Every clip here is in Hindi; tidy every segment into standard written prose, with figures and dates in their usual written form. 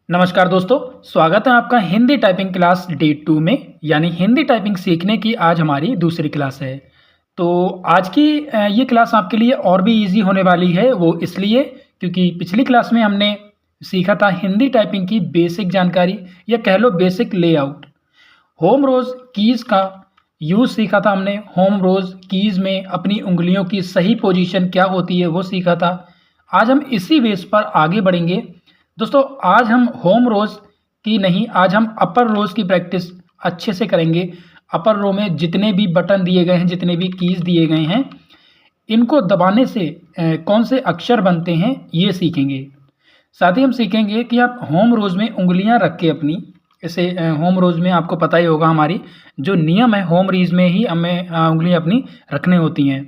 नमस्कार दोस्तों, स्वागत है आपका हिंदी टाइपिंग क्लास डे 2 में। यानी हिंदी टाइपिंग सीखने की आज हमारी दूसरी क्लास है। तो आज की ये क्लास आपके लिए और भी इजी होने वाली है। वो इसलिए क्योंकि पिछली क्लास में हमने सीखा था हिंदी टाइपिंग की बेसिक जानकारी या कह लो बेसिक लेआउट। होम रोज़ कीज़ का यूज़ सीखा था हमने। होम रोज़ कीज़ में अपनी उंगलियों की सही पोजीशन क्या होती है वो सीखा था। आज हम इसी बेस पर आगे बढ़ेंगे। दोस्तों आज हम होम रोज़ की नहीं, आज हम अपर रोज़ की प्रैक्टिस अच्छे से करेंगे। अपर रो में जितने भी बटन दिए गए हैं, जितने भी कीज़ दिए गए हैं, इनको दबाने से कौन से अक्षर बनते हैं ये सीखेंगे। साथ ही हम सीखेंगे कि आप होम रोज़ में उंगलियां रख के अपनी ऐसे होम रोज़ में आपको पता ही होगा हमारी जो नियम है, होम रीज में ही हमें उंगलियां अपनी रखने होती हैं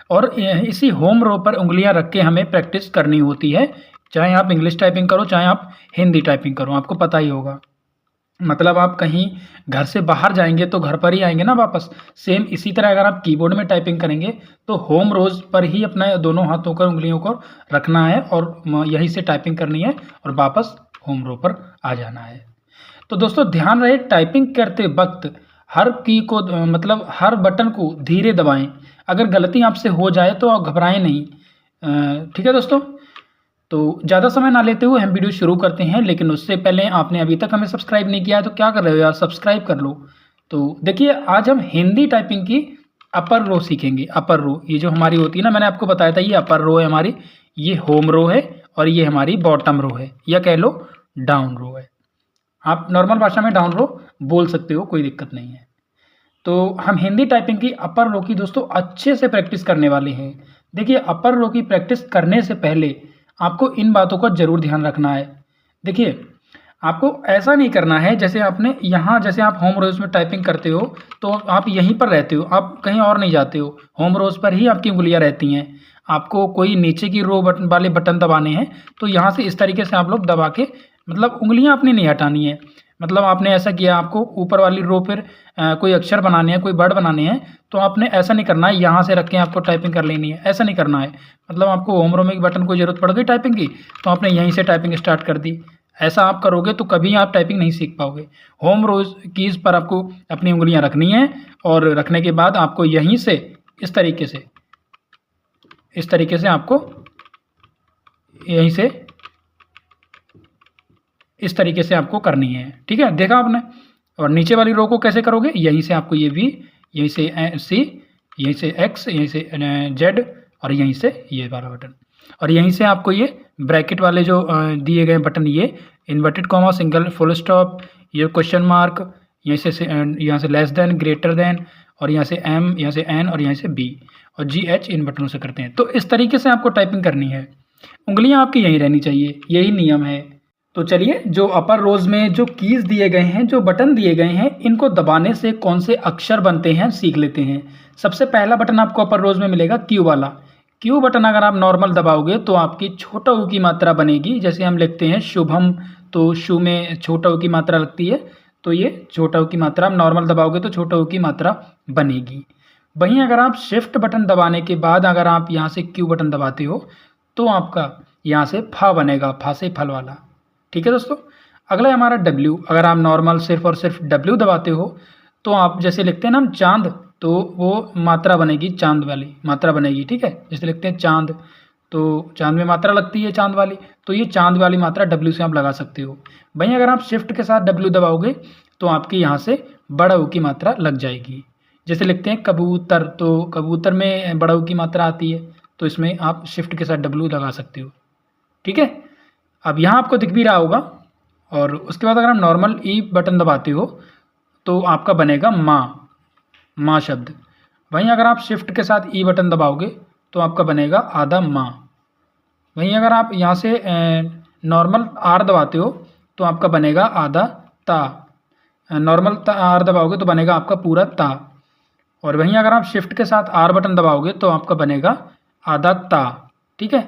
और इसी होम रो पर उंगलियां रख के हमें प्रैक्टिस करनी होती है। चाहे आप इंग्लिश टाइपिंग करो, चाहे आप हिंदी टाइपिंग करो, आपको पता ही होगा। मतलब आप कहीं घर से बाहर जाएंगे तो घर पर ही आएंगे ना वापस। सेम इसी तरह अगर आप कीबोर्ड में टाइपिंग करेंगे तो होम रोज़ पर ही अपना दोनों हाथों कर उंगलियों को रखना है और यहीं से टाइपिंग करनी है और वापस होम रो पर आ जाना है। तो दोस्तों ध्यान रहे, टाइपिंग करते वक्त हर की को मतलब हर बटन को धीरे दबाएं। अगर गलती आपसे हो जाए तो आप घबराएं नहीं। ठीक है दोस्तों, तो ज़्यादा समय ना लेते हुए हम वीडियो शुरू करते हैं। लेकिन उससे पहले आपने अभी तक हमें सब्सक्राइब नहीं किया है तो क्या कर रहे हो यार, सब्सक्राइब कर लो। तो देखिए आज हम हिंदी टाइपिंग की अपर रो सीखेंगे। अपर रो ये जो हमारी होती है ना, मैंने आपको बताया था ये अपर रो है हमारी, ये होम रो है और ये हमारी बॉटम रो है या कह लो डाउन रो है। आप नॉर्मल भाषा में डाउन रो बोल सकते हो, कोई दिक्कत नहीं है। तो हम हिंदी टाइपिंग की अपर रो की दोस्तों अच्छे से प्रैक्टिस करने वाले हैं। देखिए अपर रो की प्रैक्टिस करने से पहले आपको इन बातों का ज़रूर ध्यान रखना है। देखिए आपको ऐसा नहीं करना है जैसे आपने यहाँ, जैसे आप होम रोज़ में टाइपिंग करते हो तो आप यहीं पर रहते हो, आप कहीं और नहीं जाते हो, होम रोज़ पर ही आपकी उंगलियाँ रहती हैं। आपको कोई नीचे की रो बटन वाले बटन दबाने हैं तो यहाँ से इस तरीके से आप लोग दबा के मतलब उंगलियाँ अपनी नहीं हटानी है। मतलब आपने ऐसा किया, आपको ऊपर वाली रो पर कोई अक्षर बनाने हैं, कोई वर्ड बनाने हैं, तो आपने ऐसा नहीं करना है यहाँ से रख के आपको टाइपिंग कर लेनी है, ऐसा नहीं करना है। मतलब आपको होम रो में एक बटन को ज़रूरत पड़ गई टाइपिंग की तो आपने यहीं से टाइपिंग स्टार्ट कर दी। ऐसा आप करोगे तो कभी आप टाइपिंग नहीं सीख पाओगे। होम रोज़ कीज़ पर आपको अपनी उंगलियां रखनी है और रखने के बाद आपको यहीं से इस तरीके से आपको यहीं से इस तरीके से आपको करनी है। ठीक है, देखा आपने। और नीचे वाली रो को कैसे करोगे, यहीं से आपको ये भी, यहीं से सी, यहीं से एक्स, यहीं से जेड और यहीं से ये वाला बटन और यहीं से आपको ये ब्रैकेट वाले जो दिए गए बटन, ये inverted comma, single, full stop, ये क्वेश्चन मार्क, यहीं से यहाँ से लेस देन, ग्रेटर देन और यहाँ से एम, यहाँ से एन और यहाँ से बी और जी एच इन बटनों से करते हैं। तो इस तरीके से आपको टाइपिंग करनी है, उंगलियां आपकी यहीं रहनी चाहिए, यही नियम है। तो चलिए जो अपर रोज में जो कीज़ दिए गए हैं, जो बटन दिए गए हैं, इनको दबाने से कौन से अक्षर बनते हैं सीख लेते हैं। सबसे पहला बटन आपको अपर रोज में मिलेगा क्यू वाला। क्यू बटन अगर आप नॉर्मल दबाओगे तो आपकी छोटा ऊ की मात्रा बनेगी। जैसे हम लिखते हैं शुभम तो शु में छोटा ऊ की मात्रा लगती है, तो ये छोटा ऊ की मात्रा आप नॉर्मल दबाओगे तो छोटा ऊ की मात्रा बनेगी। वहीं अगर आप शिफ्ट बटन दबाने के बाद अगर आप यहाँ से क्यू बटन दबाते हो तो आपका यहाँ से फा बनेगा, फा से फल वाला। ठीक है दोस्तों, अगला है हमारा डब्ल्यू। अगर आप नॉर्मल सिर्फ और सिर्फ डब्ल्यू दबाते हो तो आप जैसे लिखते हैं ना हम चांद, तो वो मात्रा बनेगी, चांद वाली मात्रा बनेगी। ठीक है, जैसे लिखते हैं चांद तो चांद में मात्रा लगती है चांद वाली, तो ये चांद वाली मात्रा डब्ल्यू से आप लगा सकते हो। वहीं अगर आप शिफ्ट के साथ डब्ल्यू दबाओगे तो आपके यहाँ से बड़ा ऊ की मात्रा लग जाएगी। जैसे लिखते हैं कबूतर, तो कबूतर में बड़ा ऊ की मात्रा आती है, तो इसमें आप शिफ्ट के साथ डब्ल्यू लगा सकते हो। ठीक है, अब यहाँ आपको दिख भी रहा होगा। और उसके बाद अगर आप नॉर्मल ई बटन दबाते हो तो आपका बनेगा माँ, माँ शब्द। वहीं अगर आप शिफ्ट के साथ ई बटन दबाओगे तो आपका बनेगा आधा माँ। वहीं अगर आप यहाँ से नॉर्मल आर दबाते हो तो आपका बनेगा आधा ता। नॉर्मल आर दबाओगे तो बनेगा आपका पूरा ता। और वहीं अगर आप शिफ्ट के साथ आर बटन दबाओगे तो आपका बनेगा आधा ता। ठीक है,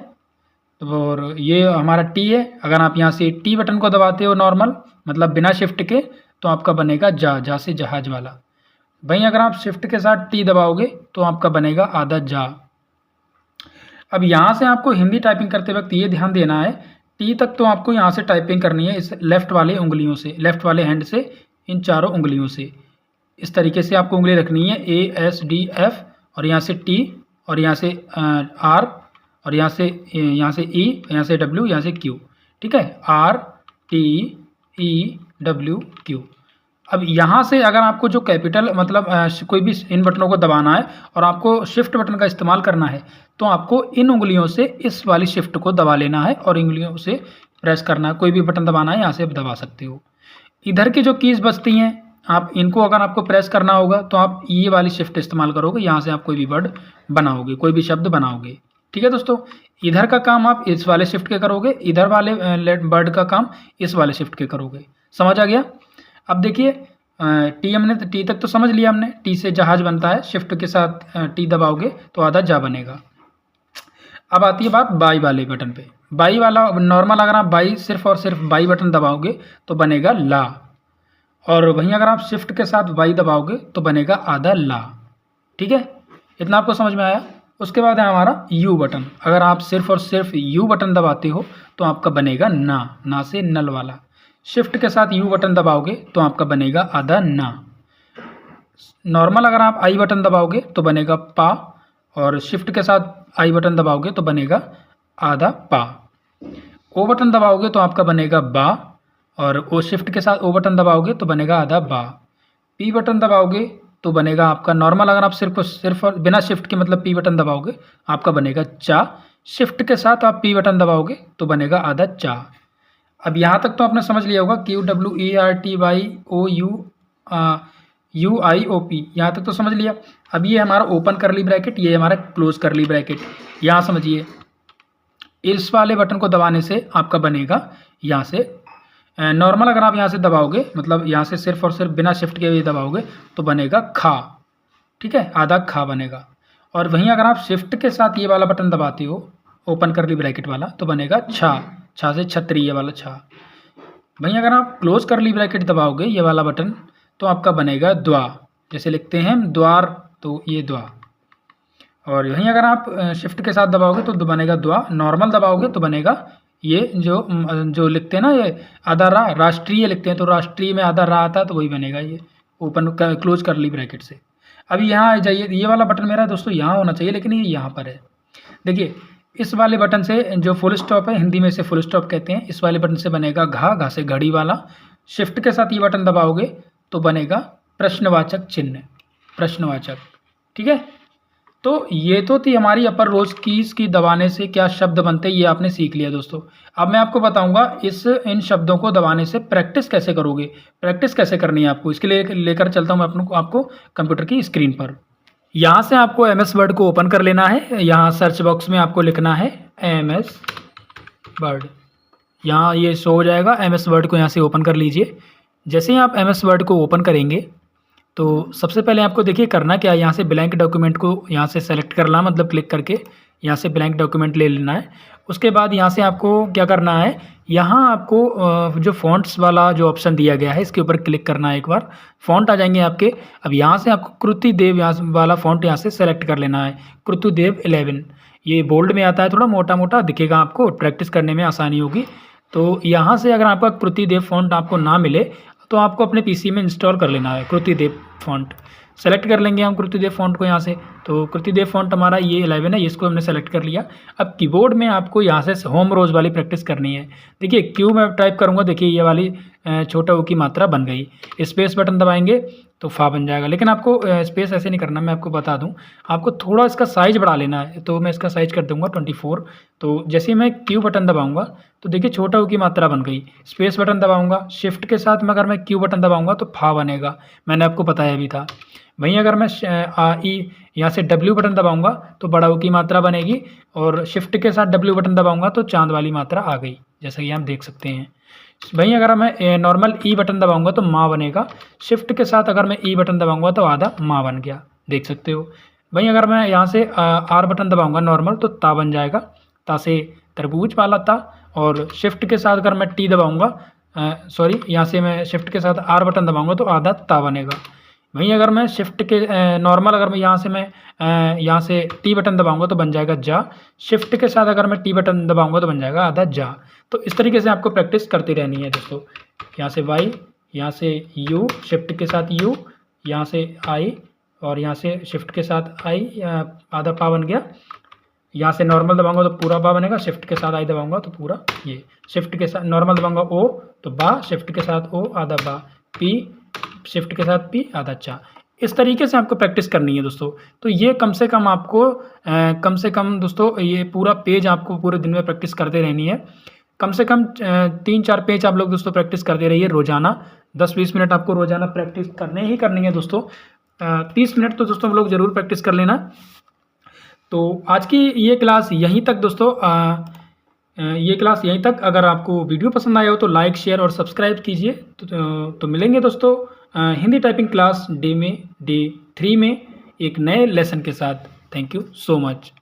और ये हमारा टी है। अगर आप यहाँ से टी बटन को दबाते हो नॉर्मल, मतलब बिना शिफ्ट के, तो आपका बनेगा जा, जा से जहाज वाला। वहीं अगर आप शिफ्ट के साथ टी दबाओगे तो आपका बनेगा आधा जा। अब यहाँ से आपको हिंदी टाइपिंग करते वक्त ये ध्यान देना है टी तक तो आपको यहाँ से टाइपिंग करनी है इस लेफ़्ट वाले उंगलियों से, लेफ़्ट वाले हैंड से, इन चारों उंगलियों से इस तरीके से आपको उंगली रखनी है, ए एस डी एफ, और यहाँ से टी, और यहाँ से आर, और यहाँ से ई, यहाँ से डब्ल्यू, यहाँ से क्यू। ठीक है, R T E W Q. अब यहाँ से अगर आपको जो कैपिटल मतलब कोई भी इन बटनों को दबाना है और आपको शिफ्ट बटन का इस्तेमाल करना है, तो आपको इन उंगलियों से इस वाली शिफ्ट को दबा लेना है और उंगलियों से प्रेस करना है। कोई भी बटन दबाना है यहाँ से आप दबा सकते हो। इधर की जो कीज़ बचती हैं, आप इनको अगर आपको प्रेस करना होगा तो आप ये वाली शिफ्ट इस्तेमाल करोगे, यहाँ से आप कोई भी वर्ड बनाओगे, कोई भी शब्द बनाओगे। ठीक है दोस्तों, इधर का काम आप इस वाले शिफ्ट के करोगे, इधर वाले वर्ड का काम इस वाले शिफ्ट के करोगे। समझ आ गया? अब देखिए टी हमने टी तक तो समझ लिया हमने, टी से जहाज बनता है, शिफ्ट के साथ टी दबाओगे तो आधा जा बनेगा। अब आती है बात बाई वाले बटन पे। बाई वाला नॉर्मल अगर आप बाई सिर्फ और सिर्फ बाई बटन दबाओगे तो बनेगा ला, और वहीं अगर आप शिफ्ट के साथ बाई दबाओगे तो बनेगा आधा ला। ठीक है, इतना आपको समझ में आया? उसके बाद है हमारा यू बटन। अगर आप सिर्फ और सिर्फ यू बटन दबाते हो तो आपका बनेगा ना, ना से नल वाला। शिफ्ट के साथ यू बटन दबाओगे तो आपका बनेगा आधा ना। नॉर्मल अगर आप आई बटन दबाओगे तो बनेगा पा, और शिफ्ट के साथ आई बटन दबाओगे तो बनेगा आधा पा। ओ बटन दबाओगे तो आपका बनेगा बा, और ओ शिफ्ट के साथ ओ बटन दबाओगे तो बनेगा आधा बा। पी बटन दबाओगे तो बनेगा आपका नॉर्मल अगर आप सिर्फ और बिना शिफ्ट के मतलब पी बटन दबाओगे आपका बनेगा चा। शिफ्ट के साथ आप पी बटन दबाओगे तो बनेगा आधा चा। अब यहाँ तक तो आपने समझ लिया होगा, Q W E R T Y O U U I O P, यहाँ तक तो समझ लिया। अब ये हमारा ओपन करली ब्रैकेट, ये हमारा क्लोज करली ब्रैकेट। यहाँ समझिए, इस वाले बटन को दबाने से आपका बनेगा यहाँ से नॉर्मल अगर आप यहाँ से दबाओगे मतलब यहाँ से सिर्फ और सिर्फ बिना शिफ्ट के भी दबाओगे तो बनेगा खा। ठीक है, आधा खा बनेगा। और वहीं अगर आप शिफ्ट के साथ ये वाला बटन दबाते हो, ओपन करली ब्रैकेट वाला, तो बनेगा छा, छा से छतरी, ये वाला छा। वहीं अगर आप क्लोज करली ब्रैकेट दबाओगे ये वाला बटन तो आपका बनेगा द्वा, जैसे लिखते हैं हम द्वार, तो ये द्वा। और वहीं अगर आप शिफ्ट के साथ दबाओगे तो बनेगा द्वा, नॉर्मल दबाओगे तो बनेगा ये जो लिखते हैं ना, ये आधा रा, राष्ट्रीय लिखते हैं तो राष्ट्रीय में आधा रा आता है, तो वही बनेगा ये ओपन क्लोज करली ब्रैकेट से। अभी यहाँ आ जाइए, ये वाला बटन मेरा दोस्तों यहाँ होना चाहिए, लेकिन ये यहाँ पर है। देखिए, इस वाले बटन से जो फुल स्टॉप है, हिंदी में इसे फुल स्टॉप कहते हैं, इस वाले बटन से बनेगा घा, घा से घड़ी वाला। शिफ्ट के साथ ये बटन दबाओगे तो बनेगा प्रश्नवाचक चिन्ह, प्रश्नवाचक। ठीक है, तो ये तो थी हमारी अपर रोज कीज की दबाने से क्या शब्द बनते हैं, ये आपने सीख लिया दोस्तों। अब मैं आपको बताऊंगा इन शब्दों को दबाने से प्रैक्टिस कैसे करोगे, प्रैक्टिस कैसे करनी है आपको। इसके लिए लेकर चलता हूँ मैं आपको कंप्यूटर की स्क्रीन पर। यहाँ से आपको MS वर्ड को ओपन कर लेना है। यहाँ सर्च बॉक्स में आपको लिखना है MS वर्ड, यहाँ ये शो हो जाएगा। MS वर्ड को यहाँ से ओपन कर लीजिए। जैसे ही आप MS वर्ड को ओपन करेंगे तो सबसे पहले आपको देखिए करना क्या है, यहाँ से ब्लैंक डॉक्यूमेंट को यहाँ से सेलेक्ट करना, मतलब क्लिक करके यहाँ से ब्लैंक डॉक्यूमेंट ले लेना है। उसके बाद यहाँ से आपको क्या करना है, यहाँ आपको जो फ़ॉन्ट्स वाला जो ऑप्शन दिया गया है इसके ऊपर क्लिक करना है। एक बार फ़ॉन्ट आ जाएंगे आपके। अब यहाँ से आपको कृतिदेव यहाँ वाला फ़ॉन्ट यहाँ से सेलेक्ट कर लेना है, कृतिदेव 11। ये बोल्ड में आता है, थोड़ा मोटा मोटा दिखेगा आपको, प्रैक्टिस करने में आसानी होगी। तो यहाँ से अगर आपका कृतिदेव फ़ॉन्ट आपको ना मिले तो आपको अपने पीसी में इंस्टॉल कर लेना है कृतिदेव फ़ॉन्ट। सेलेक्ट कर लेंगे हम कृतिदेव फ़ॉन्ट को यहाँ से। तो कृतिदेव फ़ॉन्ट हमारा ये 11 है, इसको हमने सेलेक्ट कर लिया। अब कीबोर्ड में आपको यहाँ से होम रोज़ वाली प्रैक्टिस करनी है। देखिए क्यू मैं टाइप करूँगा, देखिए ये वाली छोटा ऊ की मात्रा बन गई। स्पेस बटन दबाएंगे तो फा बन जाएगा, लेकिन आपको स्पेस ऐसे नहीं करना, मैं आपको बता दूं। आपको थोड़ा इसका साइज़ बढ़ा लेना है, तो मैं इसका साइज़ कर दूंगा 24। तो जैसे ही मैं क्यू बटन दबाऊंगा तो देखिए छोटा ऊ की मात्रा बन गई। स्पेस बटन दबाऊंगा, शिफ्ट के साथ में अगर मैं क्यू बटन दबाऊंगा तो फा बनेगा, मैंने आपको बताया भी था। वहीं अगर मैं यहाँ से डब्ल्यू बटन दबाऊंगा तो बड़ा ऊ की मात्रा बनेगी, और शिफ्ट के साथ डब्ल्यू बटन दबाऊंगा तो चांद वाली मात्रा आ गई, जैसा कि हम देख सकते हैं। वहीं अगर मैं नॉर्मल ई बटन दबाऊंगा तो माँ बनेगा। शिफ्ट के साथ अगर मैं ई बटन दबाऊंगा तो आधा माँ बन गया, देख सकते हो। वहीं अगर मैं यहाँ से आर बटन दबाऊंगा नॉर्मल तो ता बन जाएगा, ता से तरबूज वाला ता। और शिफ्ट के साथ अगर मैं टी दबाऊंगा, यहाँ से मैं शिफ्ट के साथ आर बटन दबाऊंगा तो आधा ता बनेगा। वहीं अगर मैं शिफ्ट के नॉर्मल अगर मैं यहाँ से टी बटन दबाऊँगा तो बन जाएगा जा। शिफ्ट के साथ अगर मैं टी बटन दबाऊँगा तो बन जाएगा आधा जा। तो इस तरीके से आपको प्रैक्टिस करती रहनी है दोस्तों। यहाँ से वाई, यहाँ से यू, शिफ्ट के साथ यू, यहाँ से आई और यहाँ से शिफ्ट के साथ आई, आधा पा बन गया। यहाँ से नॉर्मल दबाऊंगा तो पूरा बा बनेगा, शिफ्ट के साथ आई दबाऊंगा तो पूरा ये, शिफ्ट के साथ नॉर्मल दबाऊंगा ओ तो बा, शिफ्ट के साथ ओ आधा बा, पी शिफ्ट के साथ पी आधा चा। इस तरीके से आपको प्रैक्टिस करनी है दोस्तों। तो ये कम से कम दोस्तों ये पूरा पेज आपको पूरे दिन में प्रैक्टिस करते रहनी है। कम से कम 3-4 पेज आप लोग दोस्तों प्रैक्टिस करते रहिए रोजाना। 10-20 मिनट आपको रोजाना प्रैक्टिस करनी है दोस्तों। 30 मिनट तो दोस्तों हम लोग ज़रूर प्रैक्टिस कर लेना। तो आज की ये क्लास यहीं तक दोस्तों। ये क्लास यहीं तक। अगर आपको वीडियो पसंद आया हो तो लाइक, शेयर और सब्सक्राइब कीजिए। तो मिलेंगे दोस्तों हिंदी टाइपिंग क्लास डे 3 में एक नए लेसन के साथ। Thank you so much.